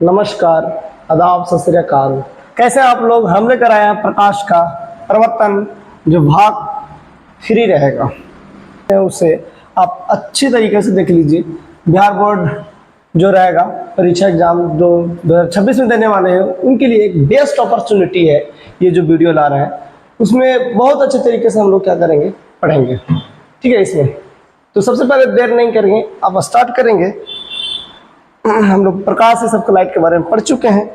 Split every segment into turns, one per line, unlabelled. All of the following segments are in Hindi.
नमस्कार, आदाब, सत श्री अकाल। कैसे आप लोग? हमने कराया है प्रकाश का प्रवर्तन जो भाग फ्री रहेगा, उसे आप अच्छी तरीके से देख लीजिए। बिहार बोर्ड जो रहेगा परीक्षा एग्जाम जो 2026 में देने वाले हैं उनके लिए एक बेस्ट अपॉर्चुनिटी है। ये जो वीडियो ला रहे हैं उसमें बहुत अच्छे तरीके से हम लोग क्या करेंगे, पढ़ेंगे। ठीक है, इसमें तो सबसे पहले देर नहीं करेंगे, आप स्टार्ट करेंगे। हम लोग प्रकाश से सबको लाइट के बारे में पढ़ चुके हैं।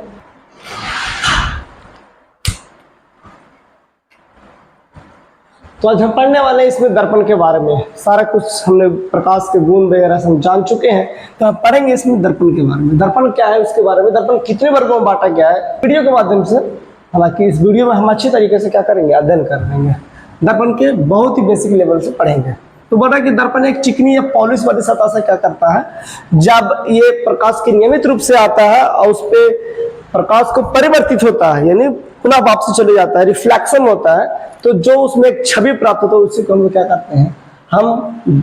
तो आज हम पढ़ने वाले हैं इसमें दर्पण के बारे में। सारा कुछ हमने प्रकाश के गुण वगैरह हम जान चुके हैं, तो हम पढ़ेंगे इसमें दर्पण के बारे में। दर्पण क्या है उसके बारे में, दर्पण कितने वर्गों में बांटा गया है वीडियो के माध्यम से। हालांकि इस वीडियो में हम अच्छी तरीके से क्या करेंगे, अध्ययन कर लेंगे। दर्पण के बहुत ही बेसिक लेवल से पढ़ेंगे। तो बोला कि दर्पण एक चिकनी या पॉलिश वाली सतह से क्या करता है, जब ये प्रकाश के नियमित रूप से आता है और उस पे प्रकाश को परिवर्तित होता है, यानी पुनः वापस चले जाता है, रिफ्लेक्शन होता है, तो जो उसमें एक छवि प्राप्त होता है उसी को हम क्या करते हैं, हम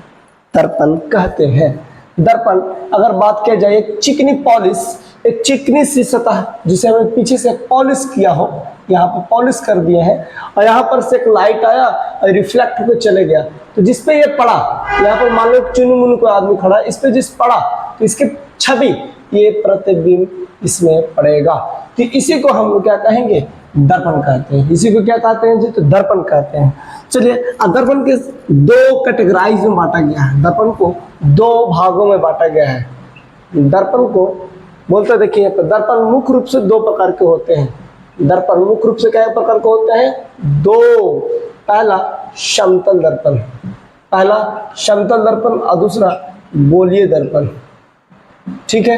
दर्पण कहते हैं। दर्पण अगर बात किया जाए एक चिकनी पॉलिश, एक चिकनी सी सतह जिसे हमने पीछे से पॉलिश किया हो, यहाँ पर पॉलिश कर दिए हैं और यहाँ पर से एक लाइट आया और रिफ्लेक्ट होकर चले गया, तो जिसपे ये पड़ा, यहाँ पर मान लो चुनु मुनु कोई आदमी खड़ा, इस पे जिस पड़ा तो इसकी छवि, ये प्रतिबिंब इसमें पड़ेगा। तो इसी को हम लोग क्या कहेंगे, दर्पण कहते हैं। इसी को क्या कहते हैं जी, तो दर्पण कहते हैं। चलिए, दर्पण के दो कैटेगराइज में बांटा गया है। दर्पण को दो भागों में बांटा गया है। दर्पण को बोलते देखिए, तो दर्पण मुख्य रूप से दो प्रकार के होते हैं। दर्पण मुख्य रूप से क्या प्रकार के होते हैं, दो। पहला समतल दर्पण, पहला समतल दर्पण और दूसरा गोलीय दर्पण। ठीक है,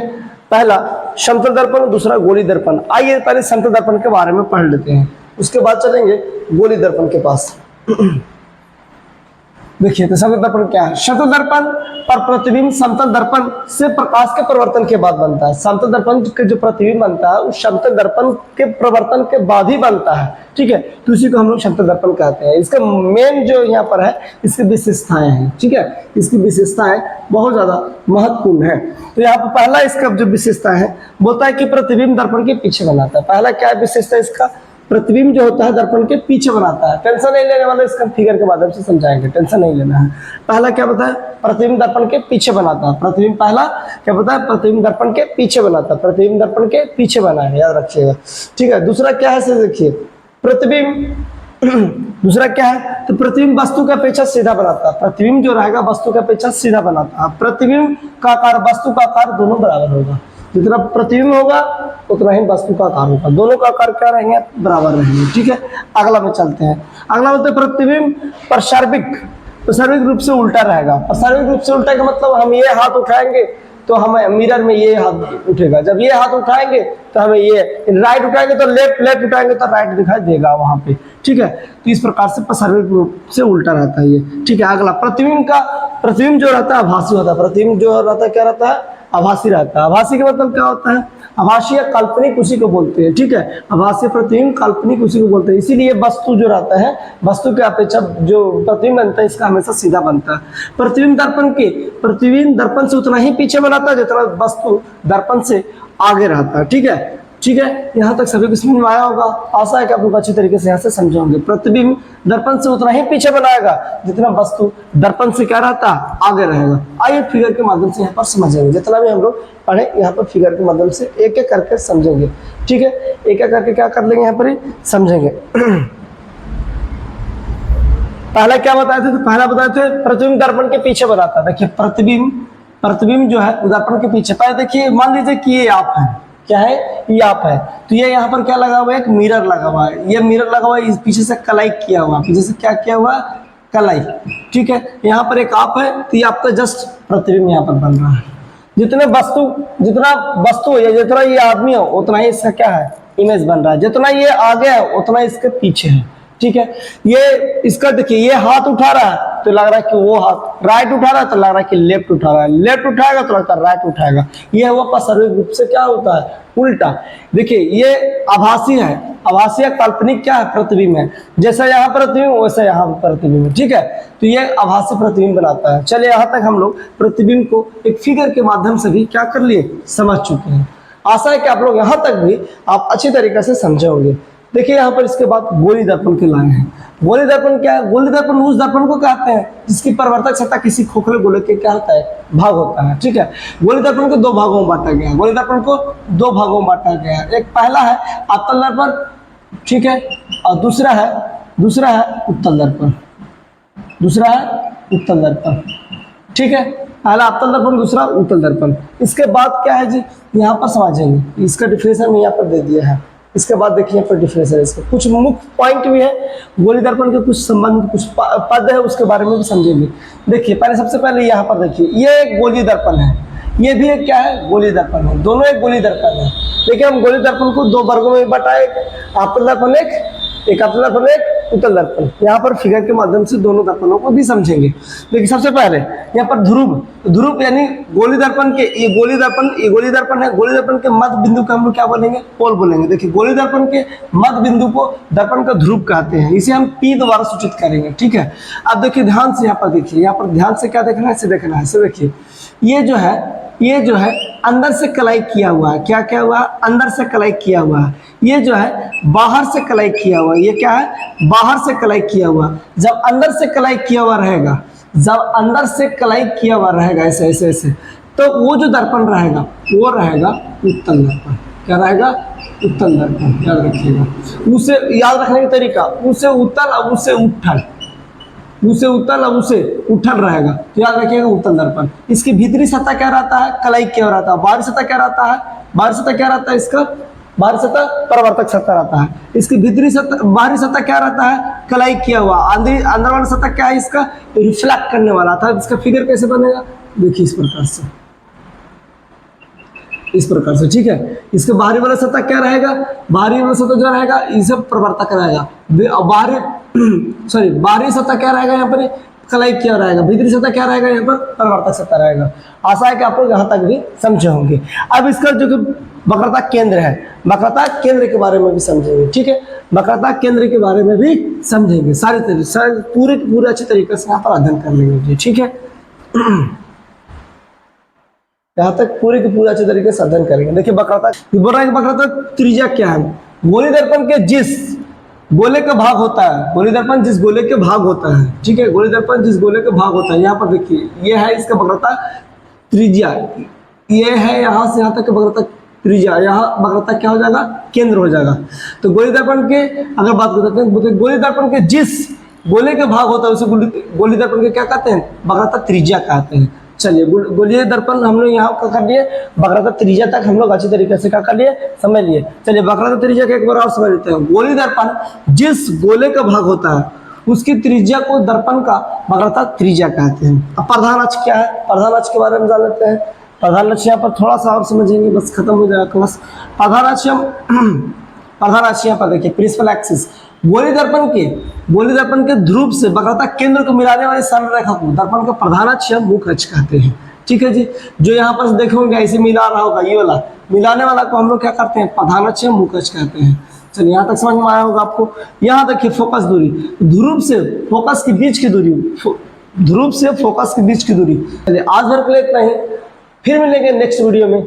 पहला समतल दर्पण, दूसरा गोलीय दर्पण। आइए पहले समतल दर्पण के बारे में पढ़ लेते हैं, उसके बाद चलेंगे गोलीय दर्पण के पास। देखिए, तो समतल दर्पण क्या है। समतल दर्पण पर प्रतिबिंब समतल दर्पण से प्रकाश के परिवर्तन के बाद बनता है। समतल दर्पण के जो प्रतिबिंब बनता है उस समतल दर्पण के परिवर्तन के बाद ही बनता है। ठीक है, तो इसी को हम लोग समतल दर्पण कहते हैं। इसका मेन जो यहाँ पर है, इसकी विशेषताएं हैं। ठीक है, इसकी विशेषताएं बहुत ज्यादा महत्वपूर्ण है। तो यहाँ पर पहला इसका जो विशेषता है, बोलता है कि प्रतिबिंब दर्पण के पीछे बनाता है। पहला क्या है विशेषता इसका, प्रतिबिंब जो होता है दर्पण के पीछे बनाता है। टेंशन नहीं लेने वाला, इसका फिगर के माध्यम से समझाएंगे, टेंशन नहीं लेना है। पहला क्या बताया, प्रतिबिंब दर्पण के पीछे बनाता है। प्रतिबिंब पहला क्या बताया, प्रतिबिंब दर्पण के पीछे बनाता है। प्रतिबिंब दर्पण के पीछे बनाएगा, याद रखिएगा। ठीक है, दूसरा क्या है, देखिए प्रतिबिंब दूसरा क्या है, तो प्रतिबिंब वस्तु का अपेक्षा सीधा बनाता है। प्रतिबिंब जो रहेगा वस्तु का अपेक्षा सीधा बनाता है। प्रतिबिंब का आकार वस्तु का आकार दोनों बराबर होगा। जितना प्रतिबिंब होगा उतना ही वस्तु का आकार होगा, दोनों का आकार क्या रहेंगे, बराबर रहेंगे। ठीक है, अगला में चलते हैं। अगला बोलते हैं प्रतिबिंब प्रसार्विक रूप से उल्टा रहेगा। प्रसार्विक रूप से उल्टा का मतलब, हम ये हाथ उठाएंगे तो हमें मिरर में ये हाथ उठेगा, जब ये हाथ उठाएंगे तो हमें ये, राइट उठाएंगे तो लेफ्ट, लेफ्ट उठाएंगे तो राइट दिखाई देगा वहां पे। ठीक है, तो इस प्रकार से प्रसार्विक रूप से उल्टा रहता है ये। ठीक है, अगला प्रतिबिंब जो रहता है आभासी होता है। प्रतिबिंब जो रहता है क्या रहता है, आभासी रहता है। आभासी का मतलब क्या होता है, आभासी या काल्पनिक उसी को बोलते हैं। ठीक है, आभासी प्रतिबिंब काल्पनिक उसी को बोलते हैं। इसीलिए वस्तु जो रहता है, वस्तु के अपेक्षा जो प्रतिबिंब बनता है इसका हमेशा सीधा बनता है। प्रतिबिंब दर्पण से उतना ही पीछे बनाता है जितना वस्तु दर्पण से आगे रहता है। ठीक है, ठीक है, यहाँ तक सभी को समझ में आया होगा। आशा है कि आप लोग अच्छी तरीके से यहाँ से समझोगे। प्रतिबिंब दर्पण से उतना ही पीछे बनाएगा जितना वस्तु दर्पण से क्या रहता है, आगे रहेगा। आइए फिगर के माध्यम से यहाँ पर समझेंगे। जितना भी हम लोग पढ़े यहाँ पर फिगर के माध्यम से एक एक करके समझेंगे। ठीक है, एक एक करके क्या कर लेंगे, यहाँ पर ही समझेंगे। पहला क्या बताए थे, तो पहला बताए थे प्रतिबिंब दर्पण के पीछे बनाता है। देखिए, प्रतिबिंब जो है दर्पण के पीछे। पहले देखिए, मान लीजिए कि ये आप है, क्या है, ये आप है, तो ये यहाँ पर क्या लगा हुआ है, एक मिरर लगा हुआ है। ये मिरर लगा हुआ है, इस पीछे से कलाई किया हुआ, पीछे से क्या किया हुआ, कलाई। ठीक है, यहाँ पर एक आप है, तो ये आपका जस्ट प्रतिबिंब यहाँ पर बन रहा है। जितना वस्तु है, जितना ये आदमी हो उतना ही इसका क्या है, इमेज बन रहा है। जितना ये आगे है उतना इसके पीछे है। ठीक है, ये इसका देखिए, ये हाथ उठा रहा है तो लग रहा है कि वो हाथ, राइट उठा रहा है तो लग रहा है कि लेफ्ट उठा रहा है, लेफ्ट उठाएगा तो लगता है राइट उठाएगा। ये हुआ प्रसार्विक रूप से क्या होता है, उल्टा। देखिए, ये आभासी है, आभासी या काल्पनिक क्या है, प्रतिबिंब है। जैसा यहाँ प्रतिबिंब वैसा यहाँ प्रतिबिंब। ठीक है, तो ये आभासी प्रतिबिंब बनाता है। चलिए, यहाँ तक हम लोग प्रतिबिंब को एक फिगर के माध्यम से भी क्या कर लिए, समझ चुके हैं। आशा है कि आप लोग यहाँ तक भी आप अच्छी तरीके से समझे होंगे। देखिए यहाँ पर इसके बाद गोली दर्पण के लाइन है। गोली दर्पण क्या है? गोली दर्पण उस दर्पण को कहते हैं जिसकी परावर्तक सतह किसी खोखले गोले के क्या होता है? भाग होता है। ठीक है, गोली दर्पण को दो भागों में बांटा गया है। गोली दर्पण को दो भागों में बांटा गया है। एक पहला है अवतल दर्पण, ठीक है, और दूसरा है उत्तल दर्पण। दूसरा है उत्तल दर्पण, ठीक है, पहला अवतल दर्पण, दूसरा उत्तल दर्पण। इसके बाद क्या है जी, यहाँ पर समझेंगे, इसका डिफिनेशन मैं यहाँ पर दे दिया है। इसके बाद देखिए यहाँ पर डिफिनेशन, इसके कुछ मुख्य पॉइंट भी है, गोली दर्पण के कुछ संबंध, कुछ पद है, उसके बारे में भी समझेंगे। देखिए पहले, सबसे पहले यहाँ पर देखिए, ये एक गोली दर्पण है, ये भी एक क्या है? गोली दर्पण है। दोनों एक गोली दर्पण है। देखिए हम गोली दर्पण को दो वर्गों में बांटा, एक अवतल दर्पण, एक अवतल दर्पण, एक उत्तल दर्पण। यहाँ पर फिगर के माध्यम से दोनों दर्पणों को भी समझेंगे। देखिए सबसे पहले यहाँ पर ध्रुव यानी गोली दर्पण के, ये गोली दर्पण है। गोली दर्पण के मध्य बिंदु को हम लोग क्या बोलेंगे? पोल बोलेंगे। देखिए गोली दर्पण के मध्य बिंदु को दर्पण का ध्रुव कहते हैं। इसे हम P द्वारा सूचित करेंगे। ठीक है, अब देखिए ध्यान से यहाँ पर देखिए, यहाँ पर ध्यान से क्या देखना है? इसे देखना है। इसे देखिए, ये जो है अंदर से कलाई किया हुआ है। क्या क्या हुआ? अंदर से कलाई किया हुआ है। ये जो है बाहर से कलाई किया हुआ है। ये क्या है? बाहर से कलाई किया हुआ। जब अंदर से कलाई किया हुआ रहेगा, ऐसे ऐसे ऐसे, तो वो जो दर्पण रहेगा वो रहेगा उत्तल दर्पण। क्या रहेगा? उत्तल दर्पण। याद रखिएगा, उसे याद रखने का तरीका, उसे उत्तल अब उसे उत्तल, रहेगा। तो याद रखिएगा उत्तल दर्पण। इसकी भीतरी सतह क्या रहता है? कलाई किया रहता है। बाहरी सतह क्या रहता है? इसका बाहरी सतह परावर्तक सतह रहता है। इसकी भीतरी सतह, बाहरी सतह क्या रहता है? कलाई किया हुआ। अंदर वाला सतह क्या है? इसका रिफ्लेक्ट करने वाला था। इसका फिगर कैसे बनेगा? देखिए इस प्रकार से, ठीक है। इसके बाहरी वाला सतह क्या रहेगा? बाहरी वाला सतह जो रहेगा इसे प्रवर्तक रहेगा। बाहरी सतह क्या रहेगा? यहाँ पर कलाई क्या रहेगा। भीतरी सतह क्या रहेगा? यहाँ पर परावर्तक सतह रहेगा। आशा है कि आप लोग यहाँ तक भी समझे होंगे। अब इसका जो कि वक्रता केंद्र है, वक्रता केंद्र के बारे में भी समझेंगे। ठीक है, वक्रता केंद्र के बारे में भी समझेंगे। पूरे अच्छे तरीके से यहाँ पर अध्ययन कर लेंगे। ठीक है, यहाँ तक पूरे के पूरे अच्छे तरीके से अध्ययन करेंगे। देखिए वक्रता, वक्रता त्रिज्या क्या है? गोली दर्पण के जिस गोले का भाग होता है, गोली दर्पण जिस गोले के भाग होता है, ठीक है, गोली दर्पण जिस गोले के भाग होता है, यहाँ पर देखिए ये है इसका वक्रता त्रिज्या, ये है यहाँ से यहाँ तक वक्रता त्रिज्या, यहाँ वक्रता क्या हो जाएगा? केंद्र हो जाएगा। तो गोली दर्पण के अगर बात करते हैं, गोली दर्पण के जिस गोले के भाग होता है उसे गोली दर्पण के क्या कहते हैं? वक्रता त्रिज्या कहते हैं। चलिए गोलीय दर्पण हम लोग यहाँ कर लिए, वक्रता त्रिज्या तक हम लोग अच्छी तरीके से क्या कर लिए? समझ लिए। चलिए वक्रता त्रिज्या का एक बार और समझ लेते हैं। गोली दर्पण जिस गोले का भाग होता है उसकी त्रिज्या को दर्पण का वक्रता त्रिज्या कहते हैं। अब प्रधान अक्ष क्या है? प्रधान अक्ष के बारे में जान लेते हैं। प्रधान अक्ष यहाँ पर थोड़ा सा और समझेंगे, बस खत्म हो जाएगा क्लास। प्रधान अक्ष यहाँ पर देखिए, प्रिंसिपल एक्सिस। गोली दर्पण के ध्रुव से वक्रता केंद्र को मिलाने वाली सरल रेखा को दर्पण का प्रधान अक्ष या मुख्य अक्ष कहते हैं। ठीक है जी, जो यहाँ पर देखोगे ऐसे मिला रहा होगा, ये वाला मिलाने वाला को हम लोग क्या करते हैं? प्रधान अक्ष या मुख्य अक्ष कहते हैं। चलिए यहाँ तक समझ में आया होगा आपको। यहाँ देखिए फोकस दूरी, ध्रुव से फोकस के बीच की दूरी। चलिए आज भर के लिए इतना ही, फिर मिलेंगे नेक्स्ट वीडियो में।